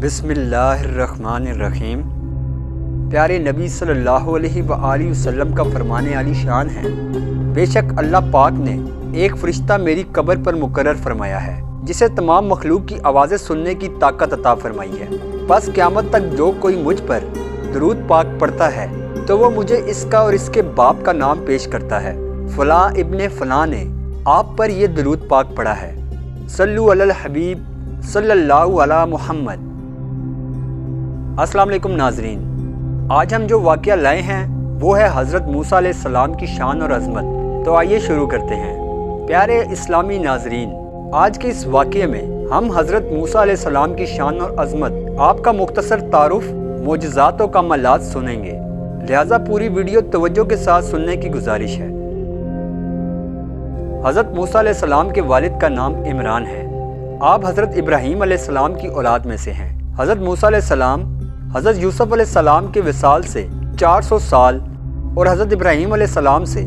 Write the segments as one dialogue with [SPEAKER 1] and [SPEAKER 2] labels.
[SPEAKER 1] بسم اللہ الرحمن الرحیم۔ پیارے نبی صلی اللہ علیہ وآلہ وسلم کا فرمانے علی شان ہے، بے شک اللہ پاک نے ایک فرشتہ میری قبر پر مقرر فرمایا ہے جسے تمام مخلوق کی آوازیں سننے کی طاقت عطا فرمائی ہے۔ بس قیامت تک جو کوئی مجھ پر درود پاک پڑھتا ہے تو وہ مجھے اس کا اور اس کے باپ کا نام پیش کرتا ہے، فلاں ابن فلاں نے آپ پر یہ درود پاک پڑھا ہے، صلو علی الحبیب صلی اللہ علی محمد۔ السلام علیکم ناظرین، آج ہم جو واقعہ لائے ہیں وہ ہے حضرت موسیٰ علیہ السلام کی شان اور عظمت۔ تو آئیے شروع کرتے ہیں۔ پیارے اسلامی ناظرین، آج کے اس واقعے میں ہم حضرت موسیٰ علیہ السلام کی شان اور عظمت، آپ کا مختصر تعارف، معجزات و کمالات سنیں گے، لہٰذا پوری ویڈیو توجہ کے ساتھ سننے کی گزارش ہے۔ حضرت موسیٰ علیہ السلام کے والد کا نام عمران ہے۔ آپ حضرت ابراہیم علیہ السلام کی اولاد میں سے ہیں۔ حضرت موسیٰ علیہ السلام حضرت یوسف علیہ السلام کے وصال سے 400 سال اور حضرت ابراہیم علیہ السلام سے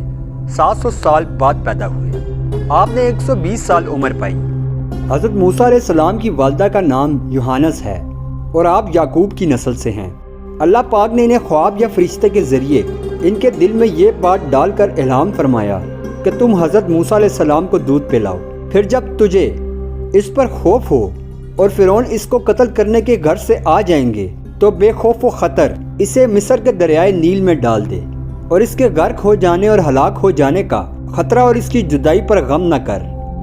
[SPEAKER 1] 700 سال بعد پیدا ہوئے۔ آپ نے 120 سال عمر پائی۔ حضرت موسیٰ علیہ السلام کی والدہ کا نام یوحانس ہے اور آپ یعقوب کی نسل سے ہیں۔ اللہ پاک نے انہیں خواب یا فرشتے کے ذریعے ان کے دل میں یہ بات ڈال کر الہام فرمایا کہ تم حضرت موسیٰ علیہ السلام کو دودھ پلاؤ، پھر جب تجھے اس پر خوف ہو اور فرعون اس کو قتل کرنے کے گھر سے آ جائیں گے تو بے خوف و خطر اسے مصر کے دریائے نیل میں ڈال دے، اور اس کے غرق ہو جانے اور ہلاک ہو جانے کا خطرہ اور اس کی جدائی پر غم نہ کر،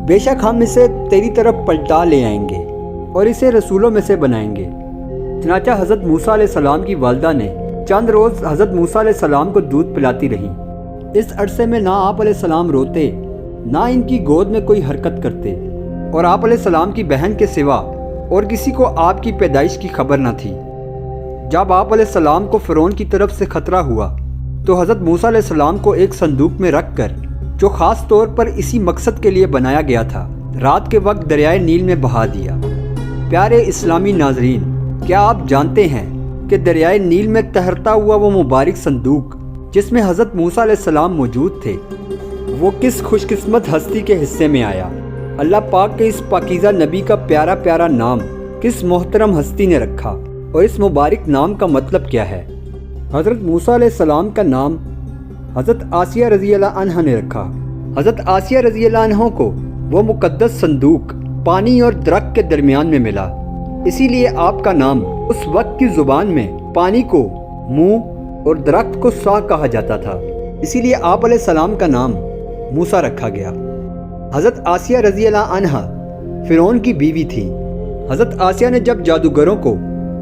[SPEAKER 1] بے شک ہم اسے تیری طرف پلٹا لے آئیں گے اور اسے رسولوں میں سے بنائیں گے۔ چنانچہ حضرت موسیٰ علیہ السلام کی والدہ نے چند روز حضرت موسیٰ علیہ السلام کو دودھ پلاتی رہیں۔ اس عرصے میں نہ آپ علیہ السلام روتے، نہ ان کی گود میں کوئی حرکت کرتے، اور آپ علیہ السلام کی بہن کے سوا اور کسی کو آپ کی پیدائش کی خبر نہ تھی۔ جب آپ علیہ السلام کو فرعون کی طرف سے خطرہ ہوا تو حضرت موسیٰ علیہ السلام کو ایک صندوق میں رکھ کر، جو خاص طور پر اسی مقصد کے لیے بنایا گیا تھا، رات کے وقت دریائے نیل میں بہا دیا۔ پیارے اسلامی ناظرین، کیا آپ جانتے ہیں کہ دریائے نیل میں تیرتا ہوا وہ مبارک صندوق جس میں حضرت موسیٰ علیہ السلام موجود تھے، وہ کس خوش قسمت ہستی کے حصے میں آیا؟ اللہ پاک کے اس پاکیزہ نبی کا پیارا پیارا نام کس محترم ہستی نے رکھا، اور اس مبارک نام کا مطلب کیا ہے؟ حضرت موسیٰ علیہ السلام کا نام حضرت آسیہ رضی اللہ عنہ نے رکھا۔ حضرت آسیہ رضی اللہ عنہ کو وہ مقدس صندوق پانی اور درخت کے درمیان میں ملا، اسی لیے آپ کا نام اس وقت کی زبان میں پانی کو منہ اور درخت کو سا کہا جاتا تھا، اسی لیے آپ علیہ السلام کا نام موسیٰ رکھا گیا۔ حضرت آسیہ رضی اللہ عنہ فرعون کی بیوی تھی۔ حضرت آسیہ نے جب جادوگروں کو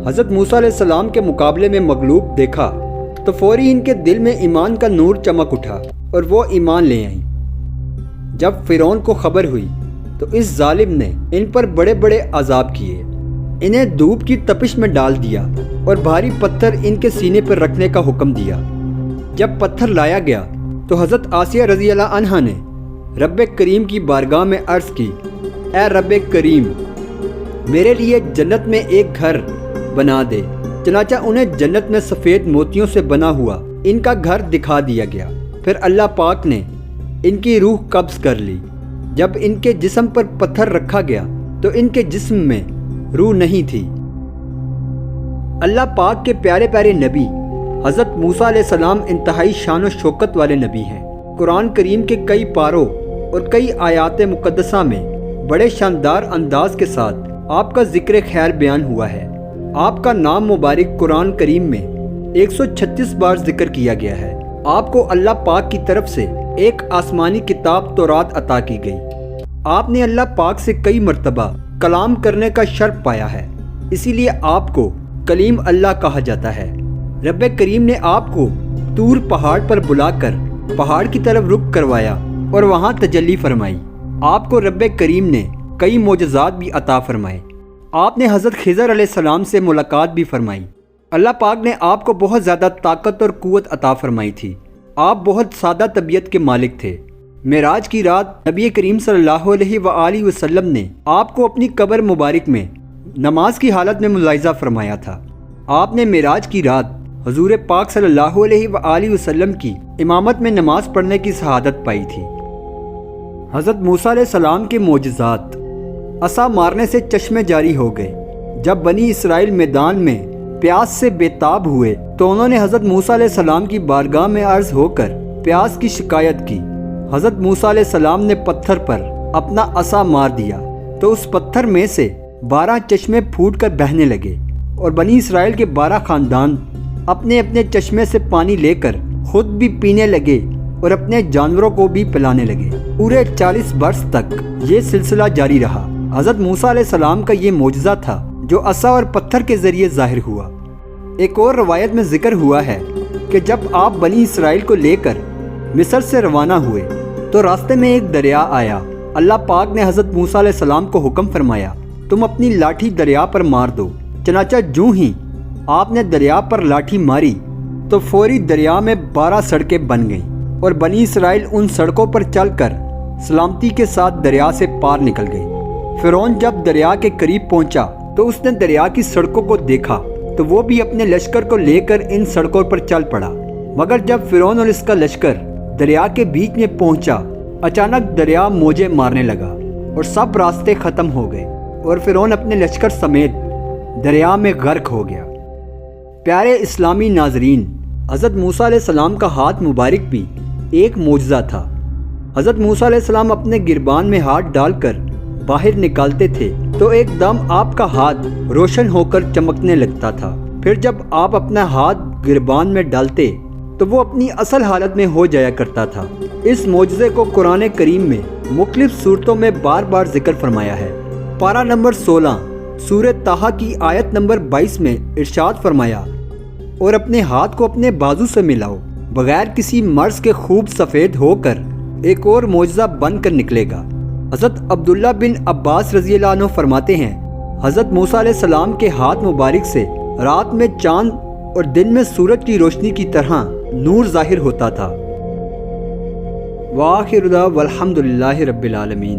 [SPEAKER 1] حضرت موسیٰ علیہ السلام کے مقابلے میں مغلوب دیکھا تو فوری ان کے دل میں ایمان کا نور چمک اٹھا اور وہ ایمان لے آئیں۔ جب فرعون کو خبر ہوئی تو اس ظالم نے ان پر بڑے بڑے عذاب کیے، انہیں دھوپ کی تپش میں ڈال دیا اور بھاری پتھر ان کے سینے پر رکھنے کا حکم دیا۔ جب پتھر لایا گیا تو حضرت آسیہ رضی اللہ عنہا نے رب کریم کی بارگاہ میں عرض کی، اے رب کریم، میرے لیے جنت میں ایک گھر بنا دے۔ چنانچہ انہیں جنت میں سفید موتیوں سے بنا ہوا ان کا گھر دکھا دیا گیا۔ پھر اللہ پاک نے ان کی روح قبض کر لی۔ جب ان کے جسم پر پتھر رکھا گیا تو ان کے جسم میں روح نہیں تھی۔ اللہ پاک کے پیارے پیارے نبی حضرت موسیٰ علیہ السلام انتہائی شان و شوکت والے نبی ہیں۔ قرآن کریم کے کئی پاروں اور کئی آیات مقدسہ میں بڑے شاندار انداز کے ساتھ آپ کا ذکر خیر بیان ہوا ہے۔ آپ کا نام مبارک قرآن کریم میں 136 بار ذکر کیا گیا ہے۔ آپ کو اللہ پاک کی طرف سے ایک آسمانی کتاب تورات عطا کی گئی۔ آپ نے اللہ پاک سے کئی مرتبہ کلام کرنے کا شرف پایا ہے، اسی لیے آپ کو کلیم اللہ کہا جاتا ہے۔ رب کریم نے آپ کو طور پہاڑ پر بلا کر پہاڑ کی طرف رخ کروایا اور وہاں تجلی فرمائی۔ آپ کو رب کریم نے کئی معجزات بھی عطا فرمائے۔ آپ نے حضرت خضر علیہ السلام سے ملاقات بھی فرمائی۔ اللہ پاک نے آپ کو بہت زیادہ طاقت اور قوت عطا فرمائی تھی۔ آپ بہت سادہ طبیعت کے مالک تھے۔ معراج کی رات نبی کریم صلی اللہ علیہ وآلہ وسلم نے آپ کو اپنی قبر مبارک میں نماز کی حالت میں ملاحظہ فرمایا تھا۔ آپ نے معراج کی رات حضور پاک صلی اللہ علیہ وآلہ وسلم کی امامت میں نماز پڑھنے کی شہادت پائی تھی۔ حضرت موسیٰ علیہ السلام کے معجزات، عصا مارنے سے چشمے جاری ہو گئے، جب بنی اسرائیل میدان میں پیاس سے بےتاب ہوئے تو انہوں نے حضرت موسیٰ علیہ السلام کی بارگاہ میں عرض ہو کر پیاس کی شکایت کی۔ حضرت موسیٰ علیہ السلام نے پتھر پر اپنا عصا مار دیا تو اس پتھر میں سے 12 چشمے پھوٹ کر بہنے لگے، اور بنی اسرائیل کے 12 خاندان اپنے اپنے چشمے سے پانی لے کر خود بھی پینے لگے اور اپنے جانوروں کو بھی پلانے لگے۔ پورے 40 برس تک یہ سلسلہ جاری رہا۔ حضرت موسیٰ علیہ السلام کا یہ معجزہ تھا جو عصا اور پتھر کے ذریعے ظاہر ہوا۔ ایک اور روایت میں ذکر ہوا ہے کہ جب آپ بنی اسرائیل کو لے کر مصر سے روانہ ہوئے تو راستے میں ایک دریا آیا۔ اللہ پاک نے حضرت موسیٰ علیہ السلام کو حکم فرمایا، تم اپنی لاٹھی دریا پر مار دو۔ چنانچہ جوں ہی آپ نے دریا پر لاٹھی ماری تو فوری دریا میں 12 سڑکیں بن گئیں، اور بنی اسرائیل ان سڑکوں پر چل کر سلامتی کے ساتھ دریا سے پار نکل گئی۔ فرعون جب دریا کے قریب پہنچا تو اس نے دریا کی سڑکوں کو دیکھا تو وہ بھی اپنے لشکر کو لے کر ان سڑکوں پر چل پڑا، مگر جب فرعون اور اس کا لشکر دریا کے بیچ میں پہنچا اچانک دریا موجیں مارنے لگا اور سب راستے ختم ہو گئے، اور فرعون اپنے لشکر سمیت دریا میں غرق ہو گیا۔ پیارے اسلامی ناظرین، حضرت موسیٰ علیہ السلام کا ہاتھ مبارک بھی ایک معجزہ تھا۔ حضرت موسیٰ علیہ السلام اپنے گربان میں ہاتھ ڈال کر باہر نکالتے تھے تو ایک دم آپ کا ہاتھ روشن ہو کر چمکنے لگتا تھا، پھر جب آپ اپنا ہاتھ گربان میں ڈالتے تو وہ اپنی اصل حالت میں ہو جایا کرتا تھا۔ اس معجزے کو قرآن کریم میں مختلف صورتوں میں بار بار ذکر فرمایا ہے۔ پارہ نمبر 16 سورہ طٰہٰ کی آیت نمبر 22 میں ارشاد فرمایا، اور اپنے ہاتھ کو اپنے بازو سے ملاؤ، بغیر کسی مرض کے خوب سفید ہو کر ایک اور معجزہ بن کر نکلے گا۔ حضرت عبداللہ بن عباس رضی اللہ عنہ فرماتے ہیں، حضرت موسیٰ علیہ السلام کے ہاتھ مبارک سے رات میں چاند اور دن میں سورج کی روشنی کی طرح نور ظاہر ہوتا تھا۔ وآخر دعوانا والحمدللہ رب العالمین۔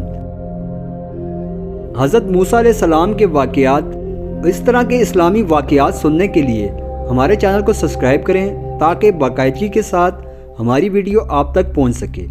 [SPEAKER 1] حضرت موسیٰ علیہ السلام کے واقعات، اس طرح کے اسلامی واقعات سننے کے لیے ہمارے چینل کو سبسکرائب کریں تاکہ باقاعدگی کے ساتھ ہماری ویڈیو آپ تک پہنچ سکے۔